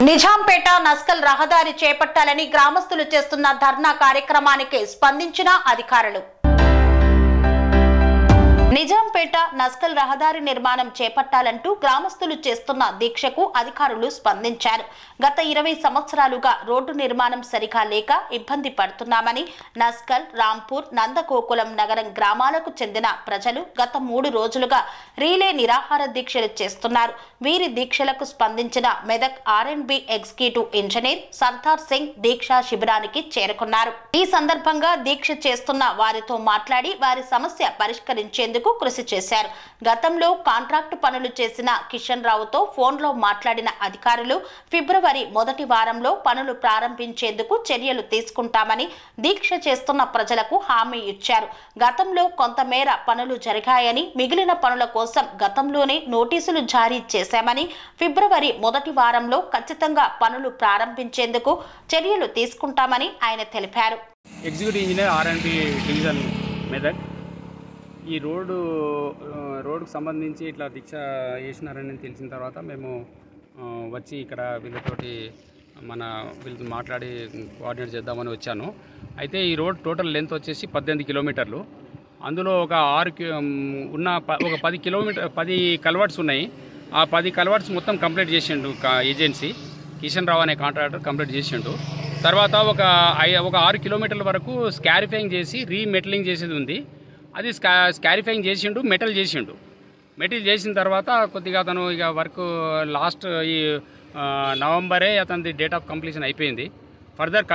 నిజాంపేట నస్కల్ రహదారి చేపట్టాలని గ్రామస్తులు చేస్తున్న ధర్నా కార్యక్రమానికి స్పందించిన అధికారులు. నిజాంపేట నస్కల్ రహదారి నిర్మాణం చేపట్టాలంటూ గ్రామస్తులు చేస్తున్న దీక్షకు అధికారులు స్పందించారు. గత 20 సంవత్సరాలుగా రోడ్డు నిర్మాణం సరిగా లేక ఇబ్బంది పడుతున్నామని నస్కల్, రాంపూర్, నందగోకులం నగరం గ్రామాలకు చెందిన ప్రజలు గత 3 రోజులుగా రీలే నిరాహార దీక్షలు చేస్తున్నారు. వీరి దీక్షలకు స్పందించిన Medak R&B executive engineer Sardar Singh దీక్షా శిబిరానికి చేరుకున్నారు. ఈ సందర్భంగా దీక్ష చేస్తున్న వారితో మాట్లాడి వారి సమస్య పరిష్కరించేందుకు కృషి చేశారు. గతంలో కాంట్రాక్టు పనులు చేసిన కిషన్ రావుతో ఫోన్లో మాట్లాడిన అధికారులు ఫిబ్రవరి మొదటి వారంలో పనులు ప్రారంభించేందుకు చర్యలు తీసుకుంటామని దీక్ష చేస్తున్న ప్రజలకు హామీ ఇచ్చారు. గతంలో కొంతమేర పనులు జరిగాయని, మిగిలిన పనుల కోసం గతంలోనే నోటీసులు జారీ చేశామని, ఫిబ్రవరి మొదటి వారంలో ఖచ్చితంగా పనులు ప్రారంభించేందుకు చర్యలు తీసుకుంటామని ఆయన తెలిపారు. Executive engineer R&B division Medak. ఈ రోడ్డుకు సంబంధించి ఇట్లా దీక్ష చేసినారని తెలిసిన తర్వాత మేము వచ్చి ఇక్కడ వీళ్ళతోటి వీళ్ళతో మాట్లాడి కోఆర్డినేట్ చేద్దామని వచ్చాను. అయితే ఈ రోడ్ టోటల్ లెంత్ వచ్చేసి 18 కిలోమీటర్లు. అందులో ఒక 10 కల్వర్ట్స్ ఉన్నాయి. ఆ 10 కల్వర్ట్స్ మొత్తం కంప్లీట్ చేసిండు ఏజెన్సీ కిషన్ రావు అనే కాంట్రాక్టర్ కంప్లీట్ చేసిండు. తర్వాత ఒక 6 కిలోమీటర్ల వరకు స్కారిఫైయింగ్ చేసి రీమెటలింగ్ చేసేది ఉంది. అది స్కారిఫైయింగ్ చేసిండు, మెటల్ చేసిన తర్వాత కొద్దిగా అతను ఇక వర్క్ లాస్ట్ ఈ నవంబరే అతనిది డేట్ ఆఫ్ కంప్లీషన్ అయిపోయింది. ఫర్దర్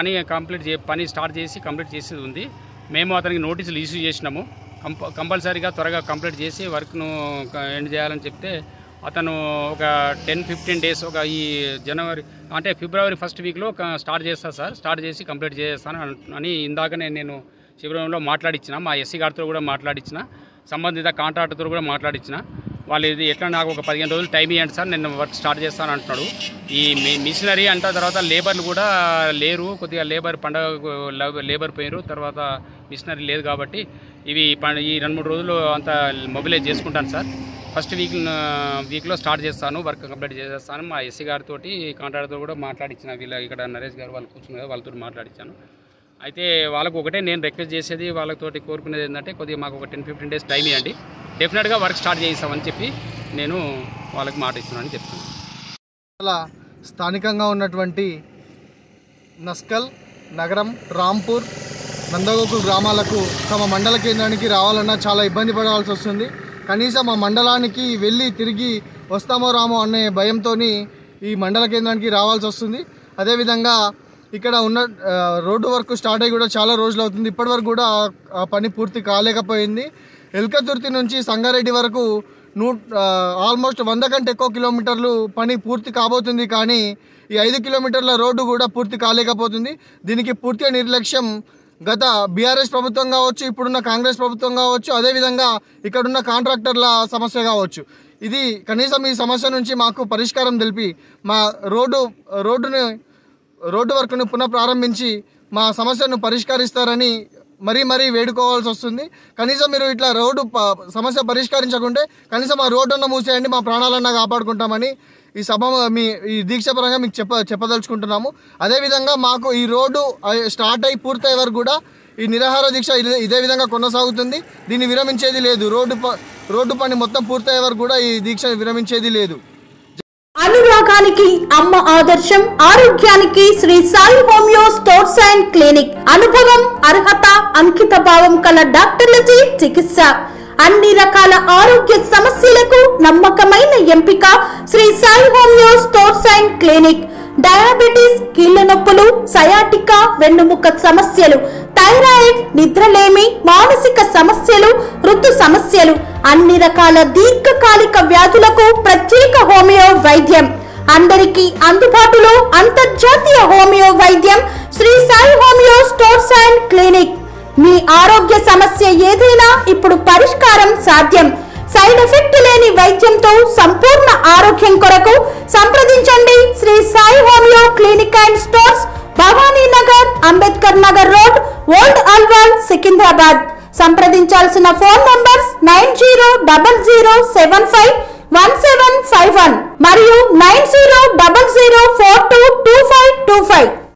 పని స్టార్ట్ చేసి కంప్లీట్ చేసేది ఉంది. మేము అతనికి నోటీసులు ఇష్యూ చేసినాము. కంపల్సరీగా త్వరగా కంప్లీట్ చేసి వర్క్ను ఎండ్ చేయాలని చెప్తే అతను ఒక 10-15 డేస్ ఈ జనవరి అంటే ఫిబ్రవరి ఫస్ట్ వీక్లో స్టార్ట్ చేస్తా సార్, స్టార్ట్ చేసి కంప్లీట్ చేస్తాను అని ఇందాకనే నేను శిబిరంలో మాట్లాడించిన, మా ఎస్సీ గారితో కూడా మాట్లాడించిన, సంబంధిత కాంట్రాక్టర్తో కూడా మాట్లాడించిన. వాళ్ళు ఇది ఎట్లా నాకు ఒక 15 రోజులు టైం ఇవ్వండి సార్, నేను వర్క్ స్టార్ట్ చేస్తాను అంటున్నాడు. ఈ మిషనరీ అంట తర్వాత లేబర్లు కూడా లేరు, కొద్దిగా లేబర్ పోయారు, తర్వాత మిషనరీ లేదు. కాబట్టి ఇవి ఈ 2-3 రోజులు అంతా మొబిలైజ్ చేసుకుంటాను సార్. ఫస్ట్ వీక్లో స్టార్ట్ చేస్తాను, వర్క్ కంప్లీట్ చేసేస్తాను. మా ఎస్సీ గారితో కాంట్రాక్టర్తో కూడా మాట్లాడించిన, ఇక్కడ నరేష్ గారు వాళ్ళు కూర్చున్నారు, వాళ్ళతో మాట్లాడించాను. అయితే వాళ్ళకు ఒకటే నేను రిక్వెస్ట్ చేసేది, వాళ్ళతోటి కోరుకునేది ఏంటంటే కొద్దిగా మాకు ఒక 10-15 డేస్ టైం ఇవ్వండి, డెఫినెట్గా వర్క్ స్టార్ట్ చేయిస్తామని చెప్పి నేను వాళ్ళకి మాట ఇస్తున్నానని చెప్తున్నాను. అలా స్థానికంగా ఉన్నటువంటి నస్కల్ నగరం, రాంపూర్, నందగోకుల్ గ్రామాలకు తమ మండల కేంద్రానికి రావాలన్నా చాలా ఇబ్బంది పడాల్సి వస్తుంది. కనీసం ఆ మండలానికి వెళ్ళి తిరిగి వస్తామో రామో అనే భయంతో ఈ మండల కేంద్రానికి రావాల్సి వస్తుంది. అదేవిధంగా ఇక్కడ ఉన్న రోడ్డు వర్క్ స్టార్ట్ అయ్యి కూడా చాలా రోజులు అవుతుంది. ఇప్పటివరకు కూడా ఆ పని పూర్తి కాలేకపోయింది. ఎల్కతుర్తి నుంచి సంగారెడ్డి వరకు ఆల్మోస్ట్ 100 కంటే ఎక్కువ కిలోమీటర్లు పని పూర్తి కాబోతుంది. కానీ ఈ 5 కిలోమీటర్ల రోడ్డు కూడా పూర్తి కాలేకపోతుంది. దీనికి పూర్తిగా నిర్లక్ష్యం గత బీఆర్ఎస్ ప్రభుత్వం కావచ్చు, ఇప్పుడున్న కాంగ్రెస్ ప్రభుత్వం కావచ్చు, అదేవిధంగా ఇక్కడున్న కాంట్రాక్టర్ల సమస్య కావచ్చు. ఇది కనీసం ఈ సమస్య నుంచి మాకు పరిష్కారం తెలిపి మా రోడ్డు వర్క్ను పునః ప్రారంభించి మా సమస్యను పరిష్కరిస్తారని మరీ వేడుకోవాల్సి వస్తుంది. కనీసం మీరు ఇట్లా రోడ్డు సమస్య పరిష్కరించకుంటే కనీసం ఆ రోడ్డున్న మూసేయండి, మా ప్రాణాలన్నా కాపాడుకుంటామని ఈ దీక్ష పరంగా మీకు చెప్పదలుచుకుంటున్నాము. అదేవిధంగా మాకు ఈ రోడ్డు స్టార్ట్ అయ్యి పూర్తయ్యే వరకు కూడా ఈ నిరాహార దీక్ష ఇదే విధంగా కొనసాగుతుంది. దీన్ని విరమించేది లేదు. రోడ్డు పని మొత్తం పూర్తయ్యే వరకు కూడా ఈ దీక్ష విరమించేది లేదు. అనురాగానికి అమ్మ ఆదర్శం, ఆరోగ్యానికి Shri Sai homeo stores and clinic. అనుభవం, అర్హత, అంకిత భావం కల డాక్టర్లచే చికిత్స. అన్ని రకాల ఆరోగ్య సమస్యలకు నమ్మకమైన ఎంపిక Shri Sai homeo stores and clinic. Diabetes, కీళ్ల నొప్పులు, సయాటికా, వెన్నుముక సమస్యలు, థైరాయిడ్, నిద్రలేమి, మానసిక సమస్యలు, ఋతు సమస్యలు, అన్ని రకాల దీర్ఘకాలిక వ్యాధులకు ప్రత్యేక హోమియో వైద్యం. అందరికీ అందుబాటులో అంతర్జాతీయ హోమియో వైద్యం Shri Sai homeo stores and clinic. మీ ఆరోగ్య సమస్య ఏదైనా ఇప్పుడు పరిష్కారం సాధ్యం. సైడ్ ఎఫెక్ట్ లేని వైద్యంతో సంపూర్ణ ఆరోగ్యం కొరకు సంప్రదించండి Shri Sai homeo clinic and stores, Bhavani Nagar, Ambedkar Nagar road, old Alwal, Secunderabad. సంప్రదించాల్సిన ఫోన్ నంబర్స్ 9000751751 మరియు 90 00422525.